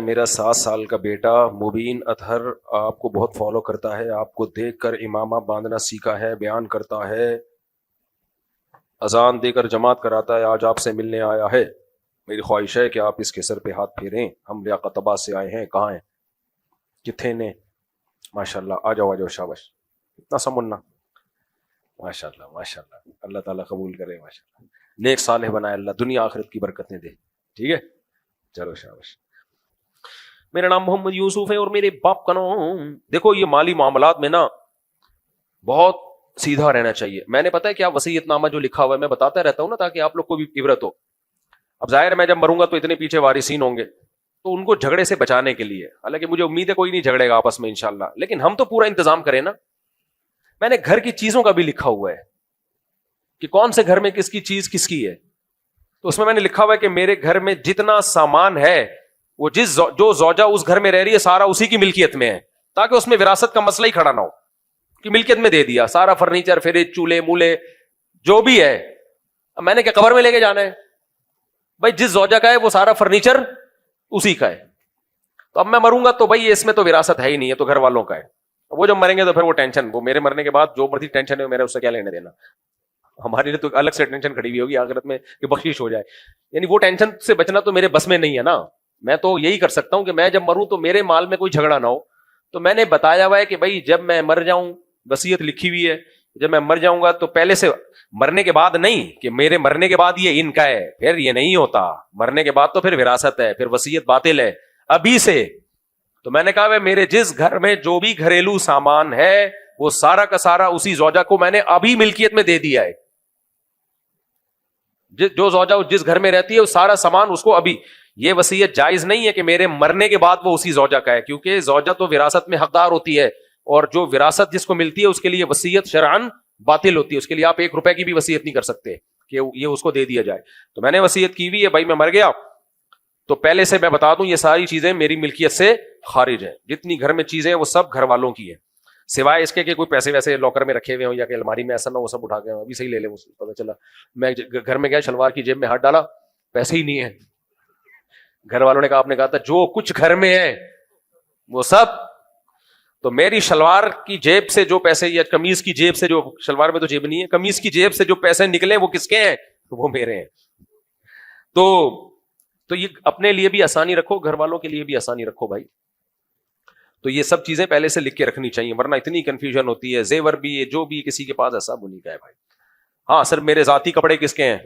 میرا 7 سال کا بیٹا مبین اطہر آپ کو بہت فالو کرتا ہے، آپ کو دیکھ کر امامہ باندھنا سیکھا ہے، بیان کرتا ہے، اذان دے کر جماعت کراتا ہے، آج آپ سے ملنے آیا ہے۔ میری خواہش ہے کہ آپ اس کے سر پہ ہاتھ پھیریں۔ ہم لیاقت آباد سے آئے ہیں، کہاں ہیں، کتنے نے؟ ماشاء اللہ، آ جاؤ آ جاؤ، شاباش، اتنا سمجھنا، ماشاء اللہ ماشاء اللہ، اللہ تعالیٰ قبول کرے، ماشاء اللہ، نیک صالح بنائے اللہ، دنیا آخرت کی برکتیں دے، ٹھیک ہے، چلو شاباش۔ میرا نام محمد یوسف ہے اور میرے باپ کا نام، دیکھو یہ مالی معاملات میں نا بہت سیدھا رہنا چاہیے۔ میں نے پتا ہے کیا وصیت نامہ جو لکھا ہوا ہے میں بتاتا رہتا ہوں نا، تاکہ آپ لوگ کو بھی عبرت ہو۔ اب ظاہر ہے میں جب مروں گا تو اتنے پیچھے وارثین ہوں گے، تو ان کو جھگڑے سے بچانے کے لیے، حالانکہ مجھے امید ہے کوئی نہیں جھگڑے گا آپس میں انشاءاللہ، لیکن ہم تو پورا انتظام کریں نا۔ میں نے گھر کی چیزوں کا بھی لکھا ہوا ہے کہ کون سے گھر میں کس کی چیز کس کی ہے، تو اس میں نے لکھا ہوا ہے کہ میرے گھر میں جتنا سامان ہے وہ جو زوجہ اس گھر میں رہ رہی ہے سارا اسی کی ملکیت میں ہے، تاکہ اس میں وراثت کا مسئلہ ہی کھڑا نہ ہو کہ ملکیت میں دے دیا سارا فرنیچر، فریج، چولہے مولے جو بھی ہے۔ اب میں نے کہ قبر میں لے کے جانا ہے، بھائی جس زوجہ کا ہے وہ سارا فرنیچر اسی کا ہے، تو اب میں مروں گا تو بھائی اس میں تو وراثت ہے ہی نہیں ہے، تو گھر والوں کا ہے۔ وہ جب مریں گے تو پھر وہ ٹینشن، وہ میرے مرنے کے بعد جو مرضی ٹینشن ہے میرے اس سے کیا لینے دینا، ہمارے لیے تو الگ سے ٹینشن کھڑی ہوئی ہوگی آخرت میں کہ بخشش ہو جائے، یعنی وہ ٹینشن سے بچنا تو میرے بس میں نہیں ہے نا۔ میں تو یہی کر سکتا ہوں کہ میں جب مروں تو میرے مال میں کوئی جھگڑا نہ ہو۔ تو میں نے بتایا ہوا ہے کہ بھائی جب میں مر جاؤں، وصیت لکھی ہوئی ہے، جب میں مر جاؤں گا تو پہلے سے، مرنے کے بعد نہیں کہ میرے مرنے کے بعد یہ ان کا ہے، پھر یہ نہیں ہوتا، مرنے کے بعد تو پھر وراثت ہے، پھر وصیت باطل ہے ابھی سے۔ تو میں نے کہا میرے جس گھر میں جو بھی گھریلو سامان ہے وہ سارا کا سارا اسی زوجہ کو میں نے ابھی ملکیت میں دے دیا ہے۔ جو زوجہ جس گھر میں رہتی ہے وہ سارا سامان اس کو ابھی، یہ وصیت جائز نہیں ہے کہ میرے مرنے کے بعد وہ اسی زوجہ کا ہے، کیونکہ زوجہ تو وراثت میں حقدار ہوتی ہے، اور جو وراثت جس کو ملتی ہے اس کے لیے وصیت شرعاً باطل ہوتی ہے، اس کے لیے آپ 1 روپے کی بھی وصیت نہیں کر سکتے کہ یہ اس کو دے دیا جائے۔ تو میں نے وصیت کی ہوئی ہے، بھائی میں مر گیا تو پہلے سے میں بتا دوں یہ ساری چیزیں میری ملکیت سے خارج ہیں، جتنی گھر میں چیزیں ہیں وہ سب گھر والوں کی ہیں، سوائے اس کے کہ کوئی پیسے ویسے لاکر میں رکھے ہوئے ہوں یا کہ الماری میں، ایسا نہ وہ سب اٹھا کے ابھی صحیح لے لیں، پتہ چلا میں گھر میں گیا شلوار کی جیب میں ہاتھ ڈالا پیسے ہی نہیں ہے، گھر والوں نے کہا، آپ نے کہا تھا جو کچھ گھر میں ہے وہ سب، تو میری شلوار کی جیب سے جو پیسے یا قمیض کی جیب سے جو، شلوار میں تو جیب نہیں ہے، قمیض کی جیب سے جو پیسے نکلے وہ کس کے ہیں؟ وہ میرے ہیں۔ تو یہ اپنے لیے بھی آسانی رکھو، گھر والوں کے لیے بھی آسانی رکھو بھائی۔ تو یہ سب چیزیں پہلے سے لکھ کے رکھنی چاہیے، ورنہ اتنی کنفیوژن ہوتی ہے، زیور بھی ہے جو بھی کسی کے پاس ایسا نہیں کا ہے بھائی۔ ہاں سر میرے ذاتی کپڑے کس کے ہیں؟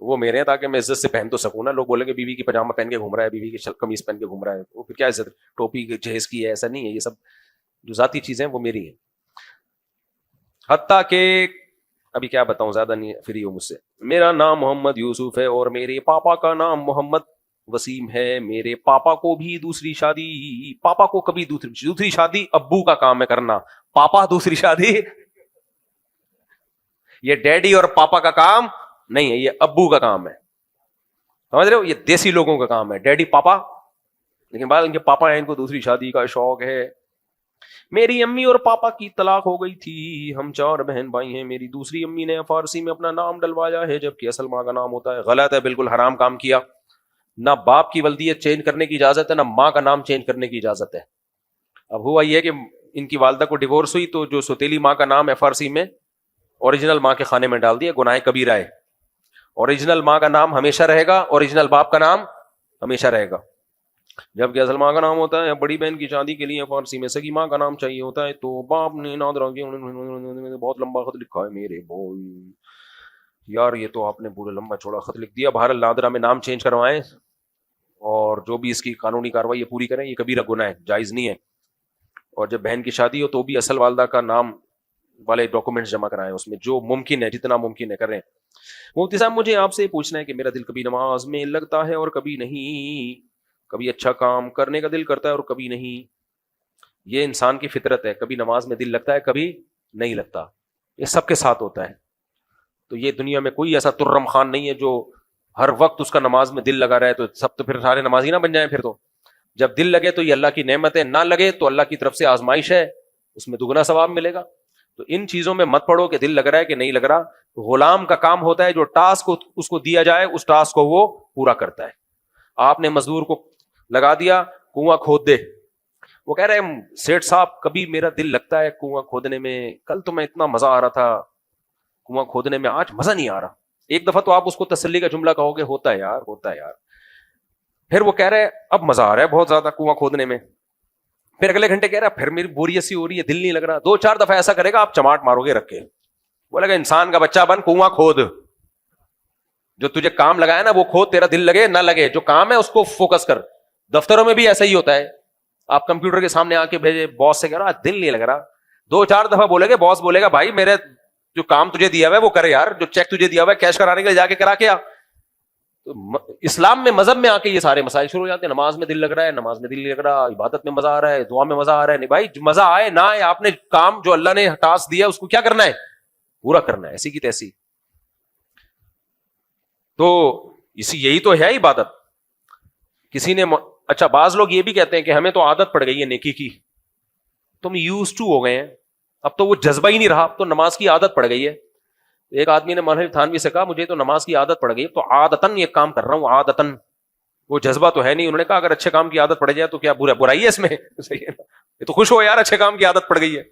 وہ میرے ہیں، تاکہ میں عزت سے پہن تو سکوں نا۔ لوگ بولیں گے بیوی کی پاجامہ پہن کے گھوم رہا ہے، بیوی کی قمیض پہن کے گھوم رہا ہے، وہ پھر کیا عزت؟ ٹوپی جہیز کی ہے، ایسا نہیں ہے، یہ سب جو ذاتی چیزیں ہیں وہ میری ہیں۔ حتیٰ کہ ابھی کیا بتاؤں، زیادہ نہیں فری ہو مجھ سے۔ میرا نام محمد یوسف ہے اور میرے پاپا کا نام محمد وسیم ہے۔ میرے پاپا کو بھی دوسری شادی، پاپا کو کبھی دوسری شادی ابو کا کام ہے کرنا، پاپا دوسری شادی یہ ڈیڈی اور پاپا کا کام نہیں ہے، یہ ابو کا کام ہے، سمجھ رہے ہو؟ یہ دیسی لوگوں کا کام ہے، ڈیڈی پاپا، لیکن بعد ان کے پاپا ہیں، ان کو دوسری شادی کا شوق ہے۔ میری امی اور پاپا کی طلاق ہو گئی تھی، ہم 4 بہن بھائی ہیں۔ میری دوسری امی نے فارسی میں اپنا نام ڈلوایا ہے جبکہ اصل ماں کا نام ہوتا ہے۔ غلط ہے، بالکل حرام کام کیا۔ نہ باپ کی ولدیت چینج کرنے کی اجازت ہے، نہ ماں کا نام چینج کرنے کی اجازت ہے۔ اب ہوا یہ کہ ان کی والدہ کو ڈیورس ہوئی تو جو سوتیلی ماں کا نام ہے فارسی میں اوریجنل ماں کے خانے میں ڈال دیا، گناہ کبیرہ ہے۔ اوریجنل ماں کا نام ہمیشہ رہے گا، اوریجنل باپ کا نام ہمیشہ رہے گا، جبکہ اصل ماں کا نام ہوتا ہے۔ بڑی بہن کی شادی کے لیے فارسی میں سگی ماں کا نام چاہیے ہوتا ہے، تو باپ نے نادرا کی بہت لمبا خط لکھا ہے میرے بھائی، یار یہ تو آپ نے پورا لمبا چوڑا خط لکھ دیا۔ بہرحال نادرا میں نام چینج کروائیں اور جو بھی اس کی قانونی کارروائی ہے پوری کریں، یہ کبیرہ گناہ ہے، جائز نہیں ہے۔ اور جب بہن کی شادی ہو تو بھی اصل والدہ کا نام والے ڈاکومنٹس جمع کرائیں، اس میں جو ممکن ہے، جتنا ممکن ہے کریں۔ مفتی صاحب مجھے آپ سے پوچھنا ہے کہ میرا دل کبھی نماز میں لگتا ہے اور کبھی نہیں، کبھی اچھا کام کرنے کا دل کرتا ہے اور کبھی نہیں۔ یہ انسان کی فطرت ہے، کبھی نماز میں دل لگتا ہے کبھی نہیں لگتا، یہ سب کے ساتھ ہوتا ہے۔ تو یہ دنیا میں کوئی ایسا ترم خان نہیں ہے جو ہر وقت اس کا نماز میں دل لگا رہے، تو سب تو پھر سارے نمازی نہ بن جائیں۔ پھر تو جب دل لگے تو یہ اللہ کی نعمت ہے، نہ لگے تو اللہ کی طرف سے آزمائش ہے، اس میں دگنا ثواب ملے گا۔ تو ان چیزوں میں مت پڑو کہ دل لگ رہا ہے کہ نہیں لگ رہا۔ غلام کا کام ہوتا ہے جو ٹاسک اس کو دیا جائے اس ٹاسک کو وہ پورا کرتا ہے۔ آپ نے مزدور کو لگا دیا کنواں کھود دے. وہ کہہ رہے ہیں سیٹھ صاحب کبھی میرا دل لگتا ہے کنواں کھودنے میں, کل تو میں اتنا مزہ آ رہا تھا کنواں کھودنے میں, آج مزہ نہیں آ رہا. ایک دفعہ تو آپ اس کو تسلی کا جملہ کہو گے ہوتا ہے یار, ہوتا ہے یار. پھر وہ کہہ رہے ہیں اب مزہ آ رہا ہے بہت زیادہ کنواں کھودنے میں. پھر اگلے گھنٹے کہہ رہا ہے پھر میری بوریت سی ہو رہی ہے, دل نہیں لگ رہا. 2-4 دفعہ ایسا کرے گا آپ چماٹ مارو گے رکھ کے. بولے گا انسان کا بچہ بن, کنواں کھود, جو تجھے کام لگایا نا وہ کھود, تیرا دل لگے نہ لگے جو کام ہے اس کو فوکس کر. دفتروں میں بھی ایسا ہی ہوتا ہے, آپ کمپیوٹر کے سامنے آ کے بھیجے باس سے کہہ رہا دل نہیں لگ رہا, 2-4 دفعہ بولے گا باس بولے گا بھائی میرے جو کام تجھے دیا ہوا ہے وہ کرے یار, جو چیک تجھے دیا ہوا ہے کیش کرانے کے لیے جا کے کرا کے آ. اسلام میں مذہب میں آ کے یہ سارے مسائل شروع ہو جاتے ہیں. نماز میں دل لگ رہا ہے, نماز میں دل نہیں لگ رہا, عبادت میں مزہ آ رہا ہے, دعا میں مزہ آ رہا ہے. نہیں بھائی مزہ آئے نہ آئے, آپ نے کام جو اللہ نے ٹاسک دیا اس کو کیا کرنا ہے, پورا کرنا ہے, ایسی کی تیسی. تو یہی تو ہے عبادت. کسی نے اچھا بعض لوگ یہ بھی کہتے ہیں کہ ہمیں تو عادت پڑ گئی ہے نیکی کی, تم یوز ٹو ہو گئے ہیں, اب تو وہ جذبہ ہی نہیں رہا, اب تو نماز کی عادت پڑ گئی ہے. ایک آدمی نے مولانا تھانوی سے کہا مجھے تو نماز کی عادت پڑ گئی, تو عادتاً یہ کام کر رہا ہوں, عادتاً, وہ جذبہ تو ہے نہیں. انہوں نے کہا اگر اچھے کام کی عادت پڑ جائے تو کیا برائی ہے اس میں, صحیح ہے نا, یہ تو خوش ہو یار اچھے کام کی عادت پڑ گئی ہے.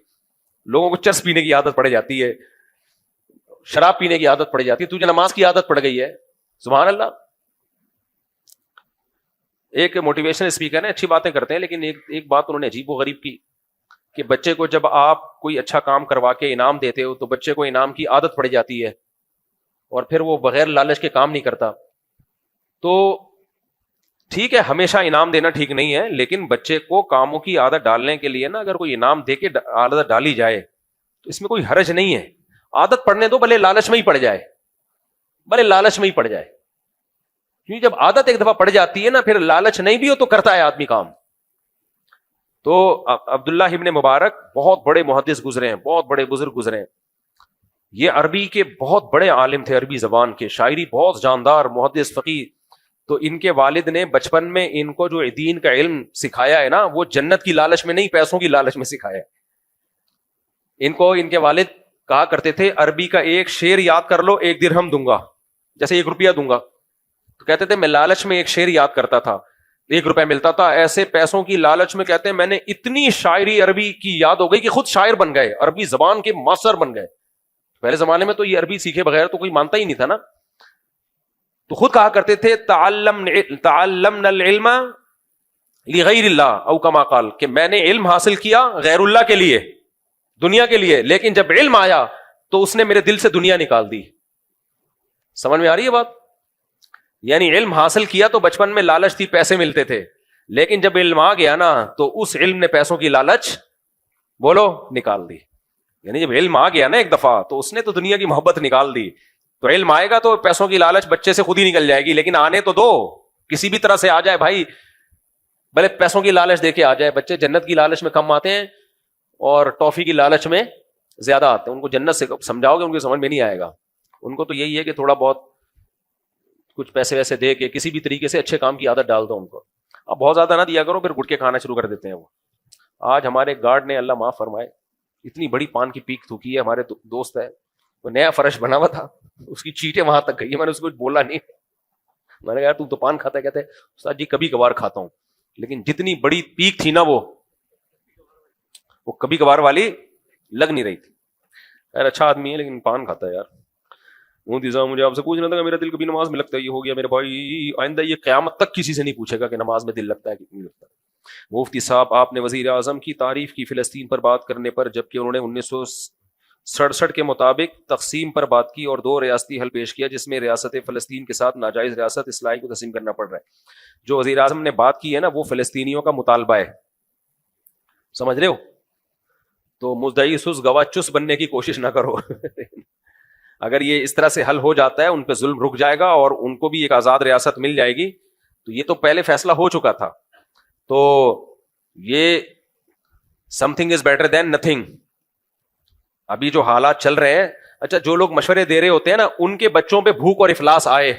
لوگوں کو چرس پینے کی عادت پڑ جاتی ہے, شراب پینے کی عادت پڑ جاتی ہے, تجھے نماز کی عادت پڑ گئی ہے, سبحان اللہ. ایک موٹیویشنل اسپیکر ہیں, اچھی باتیں کرتے ہیں, لیکن ایک بات انہوں نے عجیب و غریب کی کہ بچے کو جب آپ کوئی اچھا کام کروا کے انعام دیتے ہو تو بچے کو انعام کی عادت پڑ جاتی ہے اور پھر وہ بغیر لالچ کے کام نہیں کرتا. تو ٹھیک ہے ہمیشہ انعام دینا ٹھیک نہیں ہے, لیکن بچے کو کاموں کی عادت ڈالنے کے لیے نا اگر کوئی انعام دے کے عادت ڈالی جائے تو اس میں کوئی حرج نہیں ہے. عادت پڑنے دو, بھلے لالچ میں ہی پڑ جائے, بھلے لالچ میں ہی پڑ جائے, کیونکہ جب عادت ایک دفعہ پڑ جاتی ہے نا پھر لالچ نہیں بھی ہو تو کرتا ہے آدمی کام. تو عبداللہ ابن مبارک بہت بڑے محدث گزرے ہیں, بہت بڑے بزرگ گزرے ہیں. یہ عربی کے بہت بڑے عالم تھے, عربی زبان کے, شاعری بہت جاندار, محدث فقیہ. تو ان کے والد نے بچپن میں ان کو جو دین کا علم سکھایا ہے نا وہ جنت کی لالچ میں نہیں پیسوں کی لالچ میں سکھایا ہے. ان کو ان کے والد کہا کرتے تھے عربی کا ایک شعر یاد کر لو 1 درہم دوں گا, جیسے 1 روپیہ دوں گا. تو کہتے تھے میں لالچ میں ایک شعر یاد کرتا تھا, 1 روپے ملتا تھا. ایسے پیسوں کی لالچ میں کہتے ہیں میں نے اتنی شاعری عربی کی یاد ہو گئی کہ خود شاعر بن گئے, عربی زبان کے ماستر بن گئے. پہلے زمانے میں تو یہ عربی سیکھے بغیر تو کوئی مانتا ہی نہیں تھا نا. تو خود کہا کرتے تھے تعلمنا العلم لغیر اللہ او کما قال, کہ میں نے علم حاصل کیا غیر اللہ کے لیے, دنیا کے لیے, لیکن جب علم آیا تو اس نے میرے دل سے دنیا نکال دی. سمجھ میں آ رہی ہے بات؟ یعنی علم حاصل کیا تو بچپن میں لالچ تھی, پیسے ملتے تھے, لیکن جب علم آ گیا نا تو اس علم نے پیسوں کی لالچ بولو نکال دی. یعنی جب علم آ گیا نا ایک دفعہ تو اس نے تو دنیا کی محبت نکال دی. تو علم آئے گا تو پیسوں کی لالچ بچے سے خود ہی نکل جائے گی, لیکن آنے تو دو, کسی بھی طرح سے آ جائے بھائی, بھلے پیسوں کی لالچ دے کے آ جائے. بچے جنت کی لالچ میں کم آتے ہیں اور ٹافی کی لالچ میں زیادہ آتے ہیں. ان کو جنت سے سمجھاؤ گے ان کو سمجھ میں نہیں آئے گا. ان کو تو یہی ہے کہ تھوڑا بہت کچھ پیسے ویسے دے کے کسی بھی طریقے سے اچھے کام کی عادت ڈال دو ان کو. اب بہت زیادہ نہ دیا کرو, پھر گٹکے کھانا شروع کر دیتے ہیں وہ. آج ہمارے گارڈ نے اللہ معاف فرمائے اتنی بڑی پان کی پیک تھوکی ہے. ہمارے دوست ہے, وہ نیا فرش بنا ہوا تھا, اس کی چیٹیں وہاں تک گئی. میں نے اس کو کچھ بولا نہیں, میں نے کہا یار تو پان کھاتا ہے؟ کہتے استاد جی کبھی کبھار کھاتا ہوں, لیکن جتنی بڑی پیک تھی نا وہ کبھی کبھار والی لگ نہیں رہی تھی. یار اچھا آدمی ہے لیکن پان کھاتا ہے یار. مجھے آپ سے پوچھنا تھا کہ میرا دل کبھی نماز میں لگتا ہے, یہ ہو گیا میرے بھائی. آئندہ یہ قیامت تک کسی سے نہیں پوچھے گا کہ نماز میں دل لگتا ہے کہ نہیں لگتا. مفتی صاحب آپ نے وزیر اعظم کی تعریف کی فلسطین پر بات کرنے پر, جبکہ انہوں نے 1967 کے مطابق تقسیم پر بات کی اور 2 ریاستی حل پیش کیا جس میں ریاست فلسطین کے ساتھ ناجائز ریاست اسرائیل کو تسلیم کرنا پڑ رہا ہے. جو وزیر اعظم نے بات کی ہے نا وہ فلسطینیوں کا مطالبہ ہے, سمجھ رہے ہو؟ تو مدعی سس گواہ چس بننے کی کوشش نہ کرو. اگر یہ اس طرح سے حل ہو جاتا ہے ان پہ ظلم رک جائے گا اور ان کو بھی ایک آزاد ریاست مل جائے گی. تو یہ تو پہلے فیصلہ ہو چکا تھا, تو یہ some thing is better than nothing. ابھی جو حالات چل رہے ہیں, اچھا جو لوگ مشورے دے رہے ہوتے ہیں نا ان کے بچوں پہ بھوک اور افلاس آئے,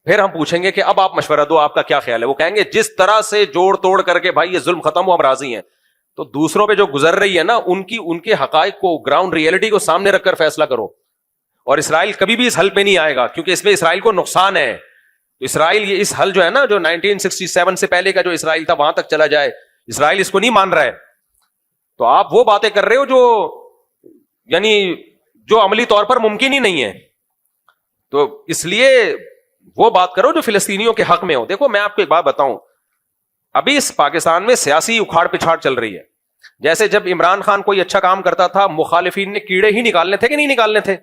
پھر ہم پوچھیں گے کہ اب آپ مشورہ دو, آپ کا کیا خیال ہے؟ وہ کہیں گے جس طرح سے جوڑ توڑ کر کے بھائی یہ ظلم ختم ہو ہم راضی ہیں. تو دوسروں پہ جو گزر رہی ہے نا ان کے حقائق کو, گراؤنڈ ریئلٹی کو سامنے رکھ کر فیصلہ کرو. اور اسرائیل کبھی بھی اس حل پہ نہیں آئے گا کیونکہ اس میں اسرائیل کو نقصان ہے. تو اسرائیل یہ اس حل جو ہے نا جو 1967 سے پہلے کا جو اسرائیل تھا وہاں تک چلا جائے, اسرائیل اس کو نہیں مان رہا ہے. تو آپ وہ باتیں کر رہے ہو جو یعنی جو عملی طور پر ممکن ہی نہیں ہے. تو اس لیے وہ بات کرو جو فلسطینیوں کے حق میں ہو. دیکھو میں آپ کو ایک بات بتاؤں, ابھی اس پاکستان میں سیاسی اکھاڑ پچھاڑ چل رہی ہے. جیسے جب عمران خان کوئی اچھا کام کرتا تھا مخالفین نے کیڑے ہی نکالنے تھے کہ نہیں نکالنے تھے,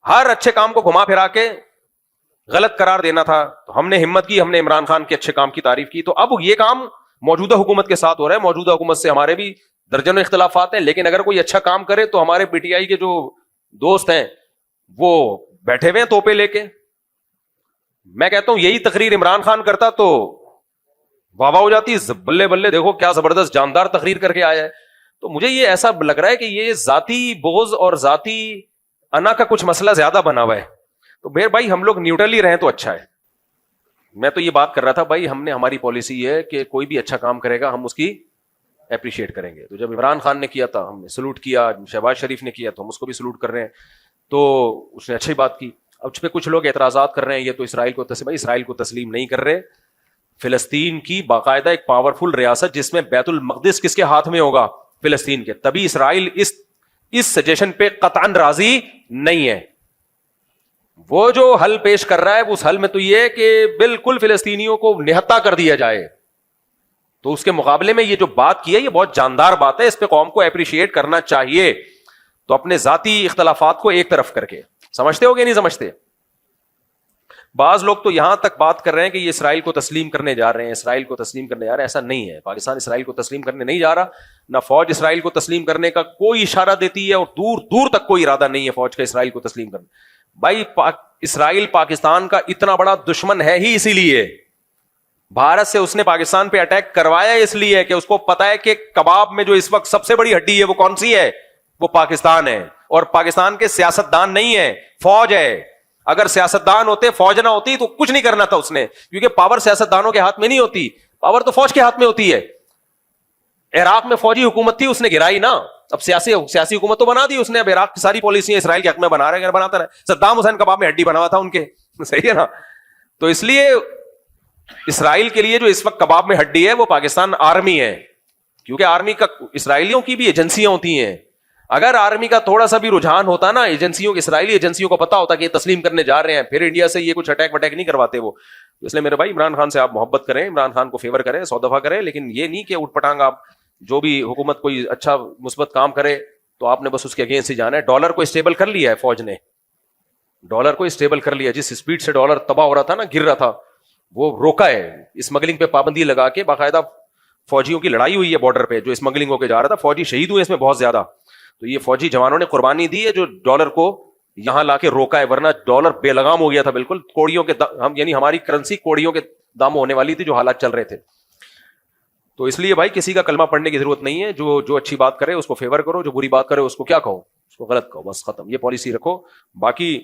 ہر اچھے کام کو گھما پھرا کے غلط قرار دینا تھا. تو ہم نے ہمت کی, ہم نے عمران خان کے اچھے کام کی تعریف کی. تو اب یہ کام موجودہ حکومت کے ساتھ ہو رہا ہے. موجودہ حکومت سے ہمارے بھی درجنوں اختلافات ہیں, لیکن اگر کوئی اچھا کام کرے تو ہمارے پی ٹی آئی کے جو دوست ہیں وہ بیٹھے ہوئے ہیں توپے لے کے. میں کہتا ہوں یہی تقریر عمران خان کرتا تو واہ واہ ہو جاتی, بلے بلے دیکھو کیا زبردست جاندار تقریر کر کے آیا ہے. تو مجھے یہ ایسا لگ رہا ہے کہ یہ ذاتی بغض اور ذاتی انا کا کچھ مسئلہ زیادہ بنا ہوا ہے. تو بھائی بھائی ہم لوگ نیوٹرل ہی رہیں تو اچھا ہے. میں تو یہ بات کر رہا تھا بھائی, ہم نے ہماری پالیسی ہے کہ کوئی بھی اچھا کام کرے گا ہم اس کی اپریشیٹ کریں گے. تو جب عمران خان نے کیا تھا ہم نے سلوٹ کیا, شہباز شریف نے کیا تو ہم اس کو بھی سلوٹ کر رہے ہیں. تو اس نے اچھی بات کی. اب اس پہ کچھ لوگ اعتراضات کر رہے ہیں یہ تو اسرائیل کو اسرائیل کو تسلیم نہیں کر رہے. فلسطین کی باقاعدہ ایک پاورفل ریاست جس میں بیت المقدس کس کے ہاتھ میں ہوگا, فلسطین کے. تبھی اسرائیل اس سجیشن پہ قطعاً راضی نہیں ہے. وہ جو حل پیش کر رہا ہے اس حل میں تو یہ ہے کہ بالکل فلسطینیوں کو نہتا کر دیا جائے. تو اس کے مقابلے میں یہ جو بات کی ہے یہ بہت جاندار بات ہے, اس پہ قوم کو اپریشیٹ کرنا چاہیے. تو اپنے ذاتی اختلافات کو ایک طرف کر کے, سمجھتے ہو کہ نہیں سمجھتے؟ بعض لوگ تو یہاں تک بات کر رہے ہیں کہ یہ اسرائیل کو تسلیم کرنے جا رہے ہیں, اسرائیل کو تسلیم کرنے جا رہے ہیں. ایسا نہیں ہے, پاکستان اسرائیل کو تسلیم کرنے نہیں جا رہا, نہ فوج اسرائیل کو تسلیم کرنے کا کوئی اشارہ دیتی ہے, اور دور دور تک کوئی ارادہ نہیں ہے فوج کا اسرائیل کو تسلیم کرنا. بھائی اسرائیل پاکستان کا اتنا بڑا دشمن ہے ہی اسی لیے. بھارت سے اس نے پاکستان پہ اٹیک کروایا اس لیے کہ اس کو پتا ہے کہ کباب میں جو اس وقت سب سے بڑی ہڈی ہے وہ کون سی ہے, وہ پاکستان ہے. اور پاکستان کے سیاستدان نہیں ہے, فوج ہے. اگر سیاستدان ہوتے, فوج نہ ہوتی تو کچھ نہیں کرنا تھا اس نے, کیونکہ پاور سیاستدانوں کے ہاتھ میں نہیں ہوتی, پاور تو فوج کے ہاتھ میں ہوتی ہے. عراق میں فوجی حکومت تھی, اس نے گرائی نا. اب سیاسی حکومت تو بنا دی اس نے. اب عراق کی ساری پالیسیاں اسرائیل کے حق میں بنا رہے ہیں, بناتا رہے. صدام حسین کباب میں ہڈی بنا ہوا تھا ان کے, صحیح ہے نا. تو اس لیے اسرائیل کے لیے جو اس وقت کباب میں ہڈی ہے وہ پاکستان آرمی ہے, کیونکہ آرمی کا اسرائیلیوں کی بھی ایجنسیاں ہوتی ہیں. اگر آرمی کا تھوڑا سا بھی رجحان ہوتا نا ایجنسیوں, اسرائیلی ایجنسیوں کو پتا ہوتا کہ یہ تسلیم کرنے جا رہے ہیں, پھر انڈیا سے یہ کچھ اٹیک وٹیک نہیں کرواتے وہ. اس لیے میرے بھائی عمران خان سے آپ محبت کریں, عمران خان کو فیور کریں, 100 دفعہ کریں, لیکن یہ نہیں کہ اٹھ پٹانگ آپ جو بھی حکومت کوئی اچھا مثبت کام کرے تو آپ نے بس اس کے اگینسٹ ہی جانا ہے. ڈالر کو اسٹیبل کر لیا ہے فوج نے, ڈالر کو اسٹیبل کر لیا. جس اسپیڈ سے ڈالر تباہ ہو رہا تھا نا, گر رہا تھا, وہ روکا ہے. اسمگلنگ پہ پابندی لگا کے باقاعدہ فوجیوں کی لڑائی ہوئی ہے بارڈر پہ, جو اسمگلنگ ہو کے جا رہا تھا. فوجی شہید ہوئے اس میں بہت زیادہ. تو یہ فوجی جوانوں نے قربانی دی ہے جو ڈالر کو یہاں لا کے روکا ہے, ورنہ ڈالر بے لگام ہو گیا تھا بالکل. کوڑیوں کے یعنی ہماری کرنسی کوڑیوں کے دام ہونے والی تھی جو حالات چل رہے تھے. تو اس لیے بھائی کسی کا کلمہ پڑھنے کی ضرورت نہیں ہے. جو اچھی بات کرے اس کو فیور کرو, جو بری بات کرے اس کو کیا کہو, اس کو غلط کہو, بس ختم. یہ پالیسی رکھو. باقی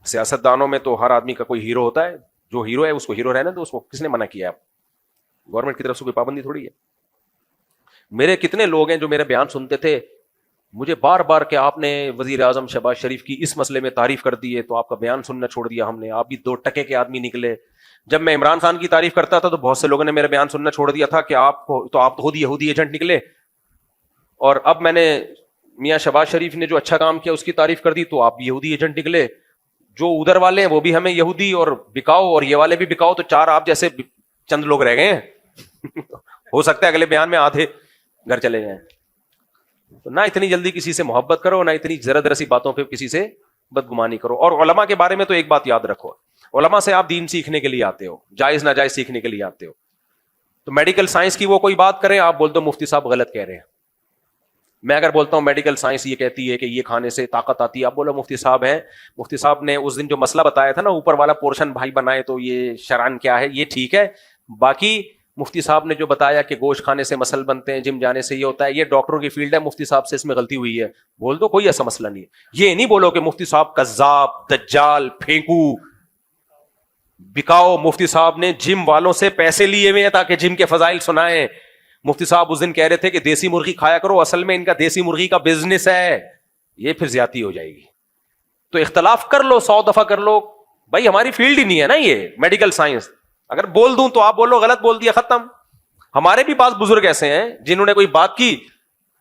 سیاستدانوں میں تو ہر آدمی کا کوئی ہیرو ہوتا ہے, جو ہیرو ہے اس کو ہیرو رہنا, تو اس کو کس نے منع کیا ہے؟ گورنمنٹ کی طرف سے کوئی پابندی تھوڑی ہے. میرے کتنے لوگ ہیں جو میرے بیان سنتے تھے, مجھے بار بار کہ آپ نے وزیر اعظم شہباز شریف کی اس مسئلے میں تعریف کر دی ہے تو آپ کا بیان سننا چھوڑ دیا ہم نے, آپ بھی 2 ٹکے کے آدمی نکلے. جب میں عمران خان کی تعریف کرتا تھا تو بہت سے لوگوں نے میرا بیان سننا چھوڑ دیا تھا کہ آپ تو یہودی ایجنٹ نکلے. اور اب میں نے میاں شہباز شریف نے جو اچھا کام کیا اس کی تعریف کر دی تو آپ بھی یہودی ایجنٹ نکلے. جو ادھر والے ہیں وہ بھی ہمیں یہودی اور بکاؤ, اور یہ والے بھی بکاؤ, تو 4 آپ جیسے چند لوگ رہ گئے ہیں. ہو سکتا ہے اگلے بیان میں آدھے گھر چلے جائیں. تو نہ اتنی جلدی کسی سے محبت کرو, نہ اتنی ذرا سی باتوں پہ کسی سے بدگمانی کرو. اور علماء کے بارے میں تو ایک بات یاد رکھو, علماء سے آپ دین سیکھنے کے لیے آتے ہو, جائز ناجائز سیکھنے کے لیے آتے ہو. تو میڈیکل سائنس کی وہ کوئی بات کریں, آپ بول دو مفتی صاحب غلط کہہ رہے ہیں. میں اگر بولتا ہوں میڈیکل سائنس یہ کہتی ہے کہ یہ کھانے سے طاقت آتی ہے, آپ بولو مفتی صاحب ہیں, مفتی صاحب نے اس دن جو مسئلہ بتایا تھا نا اوپر والا پورشن بھائی بنائے تو یہ شرعن کیا ہے, یہ ٹھیک ہے. باقی مفتی صاحب نے جو بتایا کہ گوشت کھانے سے مسل بنتے ہیں, جم جانے سے یہ ہوتا ہے, یہ ڈاکٹروں کی فیلڈ ہے, مفتی صاحب سے اس میں غلطی ہوئی ہے, بول دو, کوئی ایسا مسئلہ نہیں ہے. یہ نہیں بولو کہ مفتی صاحب کذاب, دجال, پھینکو, بکاؤ. مفتی صاحب نے جم والوں سے پیسے لیے ہوئے ہیں تاکہ جم کے فضائل سنائیں. مفتی صاحب اس دن کہہ رہے تھے کہ دیسی مرغی کھایا کرو, اصل میں ان کا دیسی مرغی کا بزنس ہے. یہ پھر زیادتی ہو جائے گی. تو اختلاف کر لو, 100 دفعہ کر لو, بھائی ہماری فیلڈ ہی نہیں ہے نا یہ میڈیکل سائنس. اگر بول دوں تو آپ بولو غلط بول دیا, ختم. ہمارے بھی پاس بزرگ ایسے ہیں جنہوں نے کوئی بات کی,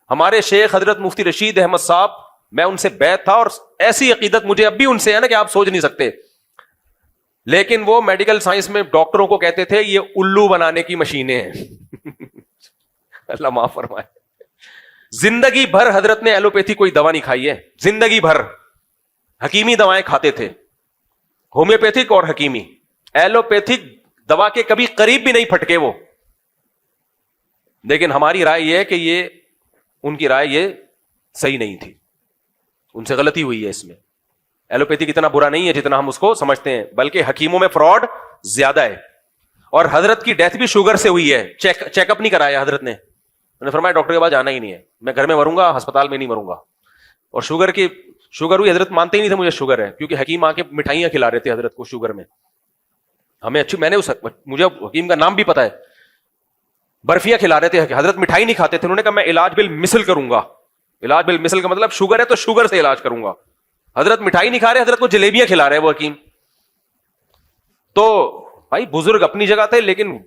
ہمارے شیخ حضرت مفتی رشید احمد صاحب, میں ان سے بیعت تھا اور ایسی عقیدت مجھے اب بھی ان سے ہے نا کہ آپ سوچ نہیں سکتے, لیکن وہ میڈیکل سائنس میں ڈاکٹروں کو کہتے تھے یہ الو بنانے کی مشینیں ہیں. اللہ معاف فرمائے. زندگی بھر حضرت نے ایلوپیتھی کوئی دوا نہیں کھائی ہے, زندگی بھر حکیمی دوائیں کھاتے تھے, ہومیوپیتھک اور حکیمی. ایلوپیتھک دوا کے کبھی قریب بھی نہیں پھٹکے وہ. لیکن ہماری رائے یہ ہے کہ یہ ان کی رائے یہ صحیح نہیں تھی, ان سے غلطی ہوئی ہے اس میں. ایلوپیتھک اتنا برا نہیں ہے جتنا ہم اس کو سمجھتے ہیں, بلکہ حکیموں میں فراڈ زیادہ ہے. اور حضرت کی ڈیتھ بھی شوگر سے ہوئی ہے, چیک اپ نہیں کرایا حضرت نے. انہوں نے فرمایا ڈاکٹر کے پاس جانا ہی نہیں ہے, میں گھر میں مروں گا, ہسپتال میں نہیں مروں گا. اور شوگر ہوئی, حضرت مانتے ہی نہیں تھے مجھے شوگر ہے, کیونکہ حکیم آ کے مٹھائیاں کھلا رہے تھے حضرت کو شوگر میں. ہمیں اچھی, مجھے حکیم کا نام بھی پتا ہے, برفیاں کھلا رہے تھے حضرت, مٹھائی نہیں کھاتے تھے. انہوں نے کہا میں علاج بالمثل کروں گا. علاج بالمثل کا مطلب شوگر ہے تو شوگر سے علاج کروں گا. حضرت مٹھائی نہیں کھا رہے, حضرت کو جلیبیاں کھلا رہے وہ حکیم. تو بھائی بزرگ اپنی جگہ تھے, لیکن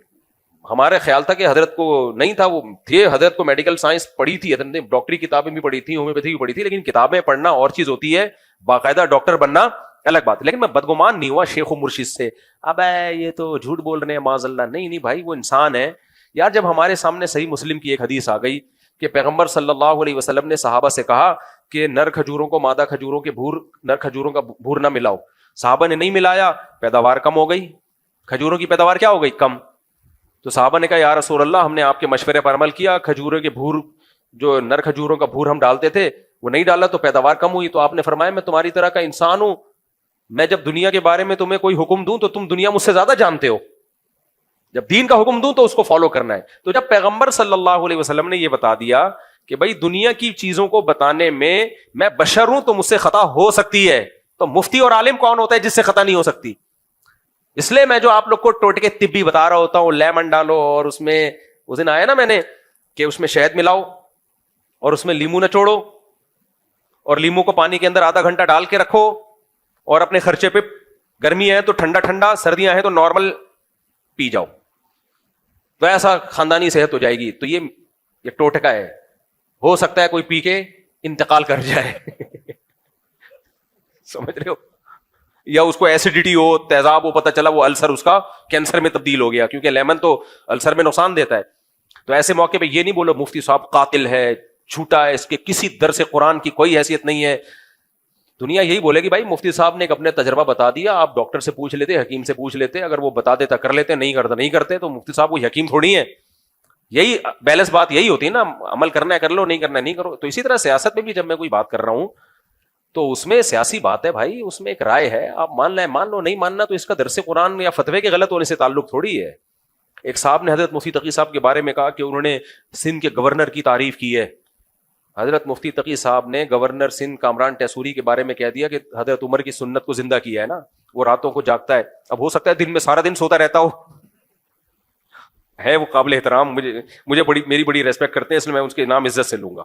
ہمارے خیال تھا کہ حضرت کو نہیں تھا, وہ تھے, حضرت کو میڈیکل سائنس پڑھی تھی, حضرت نے ڈاکٹری کتابیں بھی پڑھی تھی, ہومیوپیتھی بھی پڑھی تھی, لیکن کتابیں پڑھنا اور چیز ہوتی ہے, باقاعدہ ڈاکٹر بننا الگ بات. لیکن میں بدگمان نہیں ہوا شیخ و مرشد سے, اب یہ تو جھوٹ بول رہے ہیں معاذ اللہ. نہیں بھائی, وہ انسان ہے یار. جب ہمارے سامنے صحیح مسلم کی ایک حدیث آ گئی کہ پیغمبر صلی اللہ علیہ وسلم نے صحابہ سے کہا کہ نر کھجوروں کو مادہ کھجوروں کے نر کھجوروں کا بھور نہ ملاؤ. صحابہ نے نہیں ملایا, پیداوار کم ہو گئی, کھجوروں کی پیداوار کیا ہو گئی, کم. تو صحابہ نے کہا یا رسول اللہ, ہم نے آپ کے مشورے پر عمل کیا, کھجوروں کے بھور, جو نر کھجوروں کا بھور ہم ڈالتے تھے وہ نہیں ڈالا تو پیداوار کم ہوئی. تو آپ نے فرمایا میں تمہاری طرح کا انسان ہوں, میں جب دنیا کے بارے میں تمہیں کوئی حکم دوں تو تم دنیا مجھ سے زیادہ جانتے ہو, جب دین کا حکم دوں تو اس کو فالو کرنا ہے. تو جب پیغمبر صلی اللہ علیہ وسلم نے یہ بتا دیا کہ بھائی دنیا کی چیزوں کو بتانے میں بشر ہوں تو مجھ سے خطا ہو سکتی ہے, تو مفتی اور عالم کون ہوتا ہے جس سے خطا نہیں ہو سکتی؟ اس لیے میں جو آپ لوگ کو ٹوٹکے طبی بتا رہا ہوتا ہوں, لیمن ڈالو اور اس میں, اس دن آیا نا میں نے کہ اس میں شہد ملاؤ اور اس میں لیمو نچوڑو اور لیمو کو پانی کے اندر آدھا گھنٹہ ڈال کے رکھو, اور اپنے خرچے پہ, گرمی ہے تو ٹھنڈا ٹھنڈا, سردیاں ہیں تو نارمل پی جاؤ, تو ایسا خاندانی صحت ہو جائے گی. تو یہ ٹوٹکا ہے, ہو سکتا ہے کوئی پی کے انتقال کر جائے. سمجھ رہے ہو, یا اس کو ایسیڈیٹی ہو, تیزاب ہو, پتہ چلا وہ السر اس کا کینسر میں تبدیل ہو گیا, کیونکہ لیمن تو السر میں نقصان دیتا ہے. تو ایسے موقع پہ یہ نہیں بولو مفتی صاحب قاتل ہے, جھوٹا ہے, اس کے کسی درس قرآن کی کوئی حیثیت نہیں ہے. دنیا یہی بولے گی بھائی مفتی صاحب نے ایک اپنے تجربہ بتا دیا, آپ ڈاکٹر سے پوچھ لیتے, حکیم سے پوچھ لیتے, اگر وہ بتا دیتا کر لیتے, نہیں کرتے تو مفتی صاحب کوئی حکیم تھوڑی ہے. یہی بیلنس بات یہی ہوتی ہے نا, عمل کرنا ہے کر لو, نہیں کرنا ہے نہیں کرو. تو اسی طرح سیاست میں بھی جب میں کوئی بات کر رہا ہوں تو اس میں سیاسی بات ہے بھائی, اس میں ایک رائے ہے, آپ مان لیں مان لو, نہیں ماننا تو اس کا درس قرآن یا فتوے کے غلط ہونے سے تعلق تھوڑی ہے. ایک صاحب نے حضرت مفتی تقی صاحب کے بارے میں کہا کہ انہوں نے سندھ کے گورنر کی تعریف کی ہے. حضرت مفتی تقی صاحب نے گورنر سندھ کامران ٹیسوری کے بارے میں کہہ دیا کہ حضرت عمر کی سنت کو زندہ کیا ہے نا, وہ راتوں کو جاگتا ہے. اب ہو سکتا ہے دن میں سارا دن سوتا رہتا ہو, ہے وہ قابل احترام, مجھے میری بڑی ریسپیکٹ کرتے ہیں, اس لیے میں اس کے نام عزت سے لوں گا.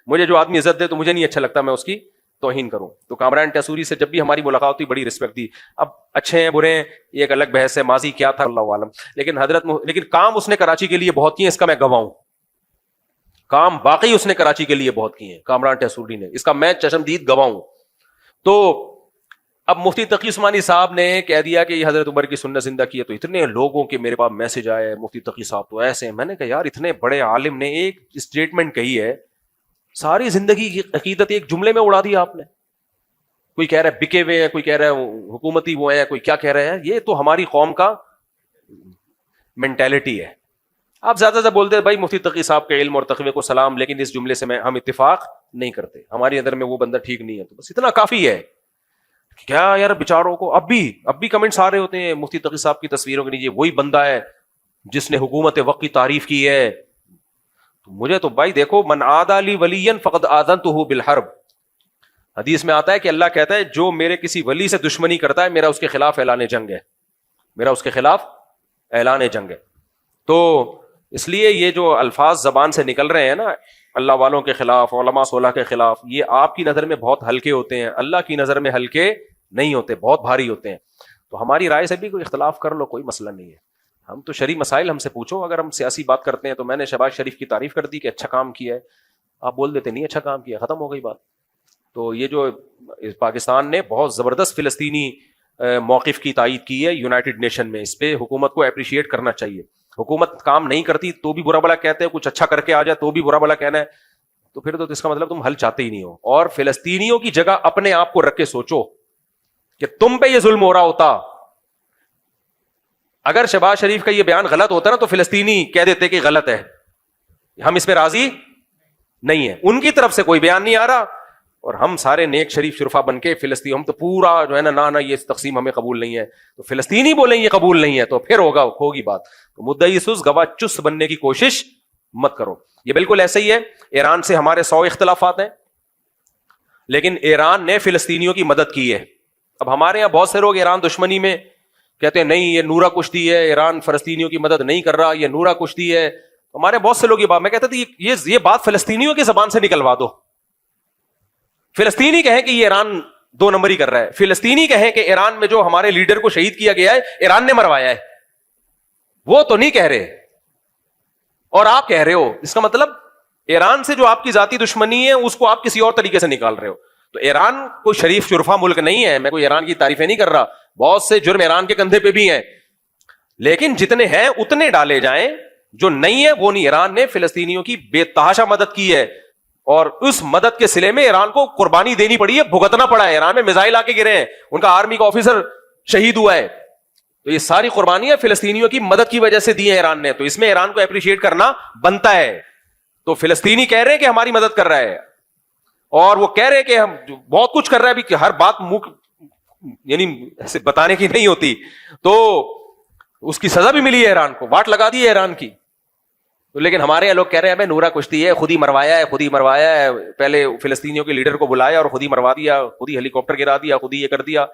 مجھے جو آدمی عزت دے تو مجھے نہیں اچھا لگتا میں اس کی توہین کروں. تو کامران ٹیسوری سے جب بھی ہماری ملاقات ہوئی بڑی ریسپیکٹ دی. اب اچھے ہیں برے ہیں یہ ایک الگ بحث ہے, ماضی کیا تھا اللہ عالم, لیکن کام اس نے کراچی کے لیے بہت کیے, اس کا میں گواہ ہوں. کام باقی اس نے کراچی کے لیے بہت کیے ہیں کامران ٹیسوری نے, اس کا میں چشمدید گواہ ہوں. تو اب مفتی تقی عثمانی صاحب نے کہہ دیا کہ یہ حضرت عمر کی سنت زندہ کی ہے, تو اتنے لوگوں کے میرے پاس میسج آئے, مفتی تقی صاحب تو ایسے ہیں. میں نے کہا یار اتنے بڑے عالم نے ایک اسٹیٹمنٹ کہی ہے, ساری زندگی کی عقیدت ایک جملے میں اڑا دیا آپ نے. کوئی کہہ رہا ہے بکے ہوئے ہیں, کوئی کہہ رہا ہے حکومتی وہ ہیں, کوئی کیا کہہ رہے ہیں. یہ تو ہماری قوم کا مینٹیلٹی ہے. آپ زیادہ سے بولتے ہیں بھائی مفتی تقی صاحب کے علم اور تقوی کو سلام, لیکن اس جملے سے ہم اتفاق نہیں کرتے, ہماری نظر میں وہ بندہ ٹھیک نہیں ہے. تو بس اتنا کافی ہے. کیا یار بیچاروں کو اب بھی کمنٹس آ رہے ہوتے ہیں مفتی تقی صاحب کی تصویروں کے نیچے, وہی بندہ ہے جس نے حکومت وقت کی تعریف کی ہے. تو مجھے تو بھائی دیکھو, من عادى لي وليا فقد آذنته بالحرب. حدیث میں آتا ہے کہ اللہ کہتا ہے جو میرے کسی ولی سے دشمنی کرتا ہے میرا اس کے خلاف اعلان جنگ ہے, میرا اس کے خلاف اعلان جنگ ہے. تو اس لیے یہ جو الفاظ زبان سے نکل رہے ہیں نا اللہ والوں کے خلاف, علماء صلح کے خلاف, یہ آپ کی نظر میں بہت ہلکے ہوتے ہیں, اللہ کی نظر میں ہلکے نہیں ہوتے, بہت بھاری ہوتے ہیں. تو ہماری رائے سے بھی کوئی اختلاف کر لو، کوئی مسئلہ نہیں ہے. ہم تو شرعی مسائل ہم سے پوچھو. اگر ہم سیاسی بات کرتے ہیں تو میں نے شہباز شریف کی تعریف کر دی کہ اچھا کام کیا ہے، آپ بول دیتے نہیں اچھا کام کیا، ختم ہو گئی بات. تو یہ جو پاکستان نے بہت زبردست فلسطینی موقف کی تائید کی ہے یونائٹڈ نیشن میں، اس پہ حکومت کو اپریشیٹ کرنا چاہیے. حکومت کام نہیں کرتی تو بھی برا بلا کہتے ہیں، کچھ اچھا کر کے آ جائے تو بھی برا بلا کہنا ہے، تو پھر تو اس کا مطلب تم حل چاہتے ہی نہیں ہو. اور فلسطینیوں کی جگہ اپنے آپ کو رکھ کے سوچو کہ تم پہ یہ ظلم ہو رہا ہوتا. اگر شہباز شریف کا یہ بیان غلط ہوتا نا تو فلسطینی کہہ دیتے کہ غلط ہے، ہم اس پہ راضی نہیں ہے. ان کی طرف سے کوئی بیان نہیں آ رہا اور ہم سارے نیک شریف شرفا بن کے فلسطین، ہم تو پورا جو ہے نا یہ تقسیم ہمیں قبول نہیں ہے، تو فلسطینی بولیں یہ قبول نہیں ہے تو پھر ہوگی بات. تو مدعی سوز گواہ چس بننے کی کوشش مت کرو. یہ بالکل ایسے ہی ہے. ایران سے ہمارے 100 اختلافات ہیں، لیکن ایران نے فلسطینیوں کی مدد کی ہے. اب ہمارے یہاں بہت سے لوگ ایران دشمنی میں کہتے ہیں نہیں یہ نورا کشتی ہے، ایران فلسطینیوں کی مدد نہیں کر رہا، یہ نورا کشتی ہے. ہمارے بہت سے لوگ یہ بات، میں کہتا تھا یہ بات فلسطینیوں کی زبان سے نکلوا دو. فلسطینی کہیں کہ یہ ایران 2 نمبری کر رہا ہے، فلسطینی کہیں کہ ایران میں جو ہمارے لیڈر کو شہید کیا گیا ہے ایران نے مروایا ہے. وہ تو نہیں کہہ رہے اور آپ کہہ رہے ہو. اس کا مطلب ایران سے جو آپ کی ذاتی دشمنی ہے اس کو آپ کسی اور طریقے سے نکال رہے ہو. تو ایران کوئی شریف شرفا ملک نہیں ہے، میں کوئی ایران کی تعریفیں نہیں کر رہا، بہت سے جرم ایران کے کندھے پہ بھی ہیں، لیکن جتنے ہیں اتنے ڈالے جائیں. جو نہیں ہے وہ نہیں. ایران نے فلسطینیوں کی بے تحاشا مدد کی ہے اور اس مدد کے صلے میں ایران کو قربانی دینی پڑی ہے، بھگتنا پڑا ہے. ایران میں میزائل آ کے گرے ہیں، ان کا آرمی کا آفیسر شہید ہوا ہے. تو یہ ساری قربانیاں فلسطینیوں کی مدد کی وجہ سے دی ہیں ایران نے، تو اس میں ایران کو اپریشیٹ کرنا بنتا ہے. تو فلسطینی کہہ رہے ہیں کہ ہماری مدد کر رہا ہے اور وہ کہہ رہے کہ ہم بہت کچھ کر رہا ہے بھی، کہ ہر بات یعنی ایسے بتانے کی نہیں ہوتی. تو اس کی سزا بھی ملی ہے ایران کو، واٹ لگا دی ہے ایران کی. لیکن ہمارے یہاں لوگ کہہ رہے ہیں ہمیں نورا کشتی ہے، خود ہی مروایا ہے، پہلے فلسطینیوں کے لیڈر کو بلایا اور خود ہی مروا دیا، خود ہی ہیلی کاپٹر گرا دیا، خود ہی یہ کر دیا.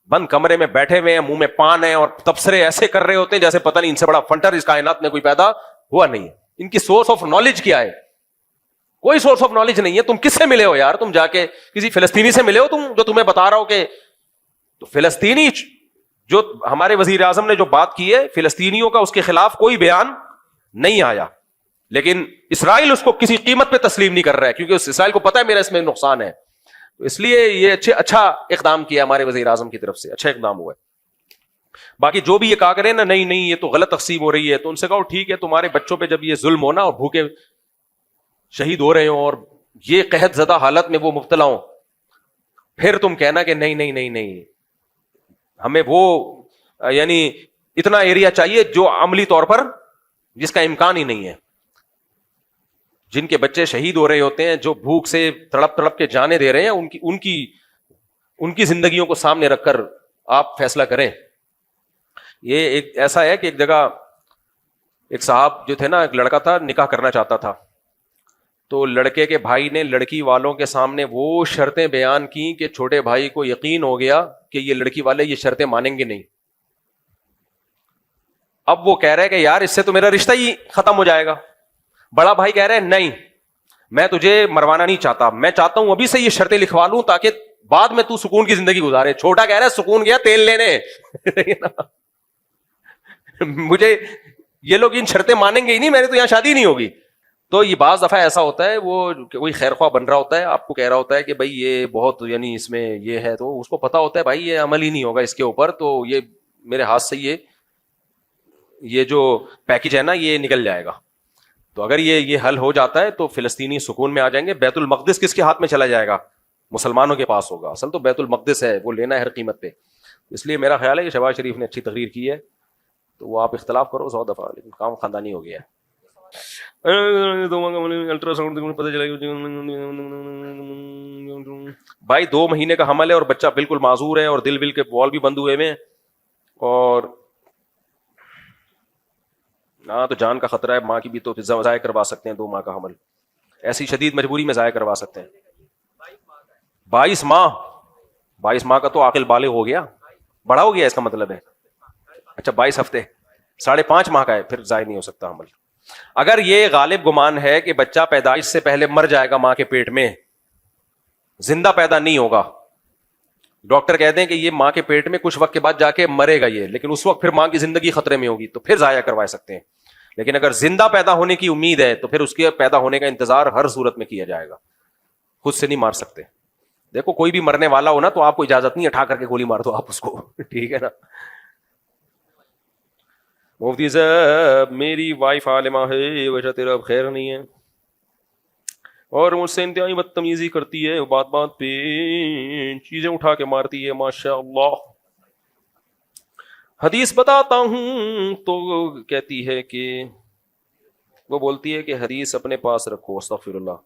بند کمرے میں بیٹھے ہوئے ہیں، منہ میں پان ہے اور تبصرے ایسے کر رہے ہوتے ہیں جیسے پتہ نہیں ان سے بڑا فنٹر اس کائنات میں کوئی پیدا ہوا نہیں ہے. ان کی سورس آف نالج کیا ہے؟ کوئی سورس آف نالج نہیں ہے. تم کس سے ملے ہو یار؟ تم جا کے کسی فلسطینی سے ملے ہو تم جو تمہیں بتا رہا ہو کہ تو فلسطینی جو ہمارے وزیر اعظم نے جو بات کی ہے فلسطینیوں کا، اس کے خلاف کوئی بیان نہیں آیا، لیکن اسرائیل اس کو کسی قیمت پہ تسلیم نہیں کر رہا ہے کیونکہ اس اسرائیل کو پتا ہے میرا اس میں نقصان ہے. تو اس لیے یہ اچھا اقدام کیا ہمارے وزیر اعظم کی طرف سے، اچھا اقدام ہوا ہے. باقی جو بھی یہ کہا کرے نا نہیں یہ تو غلط تقسیم ہو رہی ہے، تو ان سے کہو ٹھیک ہے تمہارے بچوں پہ جب یہ ظلم ہونا اور بھوکے شہید ہو رہے ہوں اور یہ قحط زدہ حالت میں وہ مبتلا ہوں، پھر تم کہنا کہ نہیں ہمیں وہ یعنی اتنا ایریا چاہیے جو عملی طور پر جس کا امکان ہی نہیں ہے. جن کے بچے شہید ہو رہے ہوتے ہیں، جو بھوک سے تڑپ کے جانے دے رہے ہیں، ان کی زندگیوں کو سامنے رکھ کر آپ فیصلہ کریں. یہ ایک ایسا ہے کہ ایک جگہ ایک صاحب جو تھے نا، ایک لڑکا تھا نکاح کرنا چاہتا تھا، تو لڑکے کے بھائی نے لڑکی والوں کے سامنے وہ شرطیں بیان کی کہ چھوٹے بھائی کو یقین ہو گیا کہ یہ لڑکی والے یہ شرطیں مانیں گے نہیں. اب وہ کہہ رہے کہ یار اس سے تو میرا رشتہ ہی ختم ہو جائے گا. بڑا بھائی کہہ رہے نہیں میں تجھے مروانا نہیں چاہتا، میں چاہتا ہوں ابھی سے یہ شرطیں لکھوا لوں تاکہ بعد میں تو سکون کی زندگی گزارے. چھوٹا کہہ رہا ہے سکون گیا تیل لینے مجھے یہ لوگ ان شرطیں مانیں گے ہی نہیں، میرے تو یہاں شادی نہیں ہوگی. تو یہ بعض دفعہ ایسا ہوتا ہے، وہ کوئی خیر خواہ بن رہا ہوتا ہے، آپ کو کہہ رہا ہوتا ہے کہ بھائی یہ بہت یعنی اس میں یہ ہے، تو اس کو پتا ہوتا ہے بھائی یہ عمل ہی نہیں ہوگا اس کے اوپر، تو یہ میرے ہاتھ سے یہ جو پیکج ہے نا یہ نکل جائے گا. تو اگر یہ حل ہو جاتا ہے تو فلسطینی سکون میں آ جائیں گے. بیت المقدس کس کے ہاتھ میں چلا جائے گا؟ مسلمانوں کے پاس ہوگا. اصل تو بیت المقدس ہے، وہ لینا ہے ہر قیمت پہ. اس لیے میرا خیال ہے کہ شہباز شریف نے اچھی تقریر کی ہے، تو وہ آپ اختلاف کرو 100 دفعہ، لیکن کام خاندانی ہو گیا ہے. الٹرا ساؤنڈ پتہ چلا بھائی 2 مہینے کا حمل ہے اور بچہ بالکل معذور ہے اور دل کے بال بھی بند ہوئے ہیں، اور ہاں تو جان کا خطرہ ہے. ماں کی بھی تو ضائع کروا سکتے ہیں 2 ماہ کا حمل، ایسی شدید مجبوری میں ضائع کروا سکتے ہیں. 22 ماہ کا تو عاقل بالغ ہو گیا، بڑا ہو گیا اس کا مطلب ہے. اچھا 22 ہفتے 5.5 ماہ کا ہے، پھر ضائع نہیں ہو سکتا حمل. اگر یہ غالب گمان ہے کہ بچہ پیدائش سے پہلے مر جائے گا ماں کے پیٹ میں، زندہ پیدا نہیں ہوگا، ڈاکٹر کہتے ہیں کہ یہ ماں کے پیٹ میں کچھ وقت کے بعد جا کے مرے گا یہ، لیکن اس وقت پھر ماں کی زندگی خطرے میں ہوگی، تو پھر ضائع کروا سکتے ہیں. لیکن اگر زندہ پیدا ہونے کی امید ہے تو پھر اس کے پیدا ہونے کا انتظار ہر صورت میں کیا جائے گا، خود سے نہیں مار سکتے. دیکھو کوئی بھی مرنے والا ہو نا تو آپ کو اجازت نہیں اٹھا کر کے گولی مار دو آپ اس کو، ٹھیک ہے نا. مفتی صاحب میری وائف عالمہ ہے، ویسا تیرا اب خیر نہیں ہے، اور مجھ سے انتہائی بدتمیزی کرتی ہے، بات بات پہ چیزیں اٹھا کے مارتی ہے، ماشاء اللہ. حدیث بتاتا ہوں تو کہتی ہے کہ وہ بولتی ہے کہ حدیث اپنے پاس رکھو. استغفر اللہ،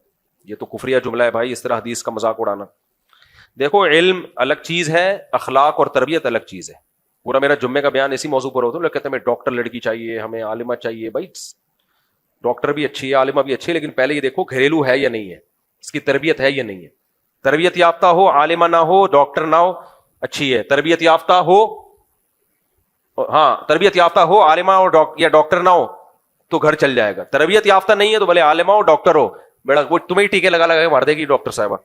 یہ تو کفریہ جملہ ہے بھائی، اس طرح حدیث کا مذاق اڑانا. دیکھو علم الگ چیز ہے، اخلاق اور تربیت الگ چیز ہے. پورا میرا جمعے کا بیان اسی موضوع پر ہوتا ہے. لوگ کہتے ہیں ہمیں ڈاکٹر لڑکی چاہیے، ہمیں عالمہ چاہیے. بھائی ڈاکٹر بھی اچھی ہے، عالمہ بھی اچھی ہے، لیکن پہلے یہ دیکھو گھریلو ہے یا نہیں ہے، اس کی تربیت ہے یا نہیں ہے. تربیت یافتہ ہو، عالمہ نہ ہو، ڈاکٹر نہ ہو، اچھی ہے. تربیت یافتہ ہو، ہاں تربیت یافتہ ہو، عالمہ ہو یا ڈاکٹر نہ ہو تو گھر چل جائے گا. تربیت یافتہ نہیں ہے تو بھلے عالمہ ہو ڈاکٹر ہو، بیڑا وہ تمہیں ہی ٹیکے لگا کے مار دے گی ڈاکٹر صاحبہ.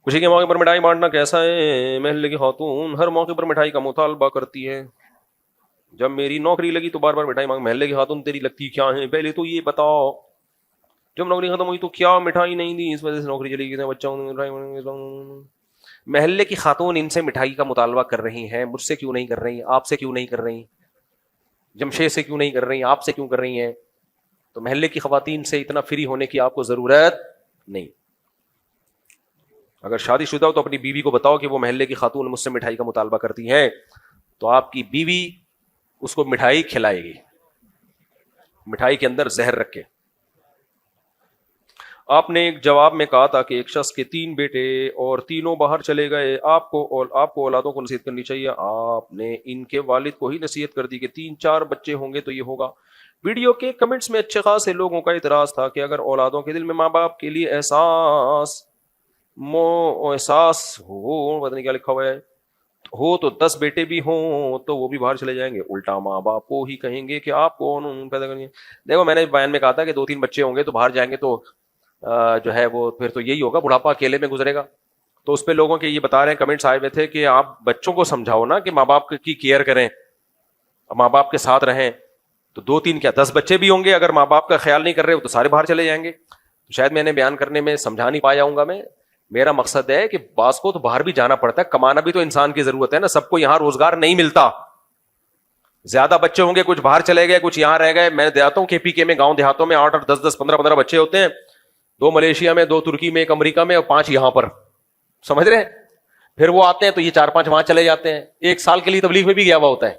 خوشی کے موقع پر مٹھائی بانٹنا کیسا ہے؟ محلے کی خاتون ہر موقع پر مٹھائی کا مطالبہ کرتی ہے. جب میری نوکری لگی تو بار بار مٹھائی مانگ. محلے کی خاتون تیری لگتی کیا ہے پہلے تو یہ بتاؤ. جب نوکری ختم ہوئی تو کیا مٹھائی نہیں دی، اس وجہ سے نوکری چلی گئی، بچہ. محلے کی خاتون ان سے مٹھائی کا مطالبہ کر رہی ہیں، مجھ سے کیوں نہیں کر رہی؟ آپ سے کیوں نہیں کر رہی؟ جمشید سے کیوں نہیں کر رہی؟ آپ سے کیوں کر رہی ہیں؟ تو محلے کی خواتین سے اتنا فری ہونے کی آپ کو ضرورت نہیں. اگر شادی شدہ ہو تو اپنی بیوی کو بتاؤ کہ وہ محلے کی خاتون مجھ سے مٹھائی کا مطالبہ کرتی ہیں، تو آپ کی بیوی اس کو مٹھائی کھلائے گی، مٹھائی کے اندر زہر رکھ کے. آپ نے ایک جواب میں کہا تھا کہ ایک شخص کے 3 بیٹے اور تینوں باہر چلے گئے، آپ کو اولادوں کو نصیحت کرنی چاہیے. آپ نے ان کے والد کو ہی نصیحت کر دی کہ 3-4 بچے ہوں گے تو یہ ہوگا. ویڈیو کے کمنٹس میں اچھے خاصے لوگوں کا اعتراض تھا کہ اگر اولادوں کے دل میں ماں باپ کے لیے احساس ہو، پتہ نہیں کیا لکھا ہوا ہے، ہو تو 10 بیٹے بھی ہوں تو وہ بھی باہر چلے جائیں گے. الٹا ماں باپ کو ہی کہیں گے کہ آپ کو پیدا کریں گے. دیکھو میں نے بیان میں کہا تھا کہ 2-3 بچے ہوں گے تو باہر جائیں گے تو جو ہے وہ پھر تو یہی ہوگا، بڑھاپا اکیلے میں گزرے گا. تو اس پہ لوگوں کے یہ بتا رہے ہیں، کمنٹس آئے ہوئے تھے کہ آپ بچوں کو سمجھاؤ نا کہ ماں باپ کی کیئر کریں، ماں باپ کے ساتھ رہیں. تو 2-3 کیا 10 بچے بھی ہوں گے، اگر ماں باپ کا خیال نہیں کر رہے تو سارے باہر چلے جائیں گے. تو شاید میں نے بیان کرنے میں سمجھا نہیں پایا ہوں گا. میرا مقصد ہے کہ بعض کو تو باہر بھی جانا پڑتا ہے، کمانا بھی تو انسان کی ضرورت ہے نا. سب کو یہاں روزگار نہیں ملتا. زیادہ بچے ہوں گے، کچھ باہر چلے گئے، کچھ یہاں رہ گئے. میں دیہاتوں کے پی کے میں، گاؤں دیہاتوں میں 8-8 10-10 15-15 بچے ہوتے ہیں. 2 ملیشیا میں، 2 ترکی میں، 1 امریکہ میں اور 5 یہاں پر. سمجھ رہے ہیں؟ پھر وہ آتے ہیں تو یہ 4-5 وہاں چلے جاتے ہیں. 1 سال کے لیے تبلیغ میں بھی گیا ہوا ہوتا ہے.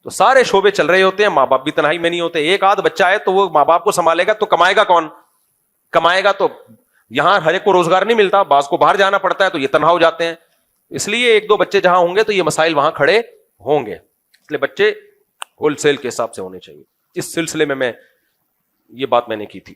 تو سارے شعبے چل رہے ہوتے ہیں، ماں باپ بھی تنہائی میں نہیں ہوتے. ایک آدھ بچہ ہے تو وہ ماں باپ کو سنبھالے گا تو کمائے گا کون؟ کمائے گا تو یہاں ہر ایک کو روزگار نہیں ملتا، بعض کو باہر جانا پڑتا ہے تو یہ تنہا ہو جاتے ہیں. اس لیے 1-2 بچے جہاں ہوں گے تو یہ مسائل وہاں کھڑے ہوں گے. اس لیے بچے ہول سیل کے حساب سے ہونے چاہیے. اس سلسلے میں یہ بات میں نے کی تھی.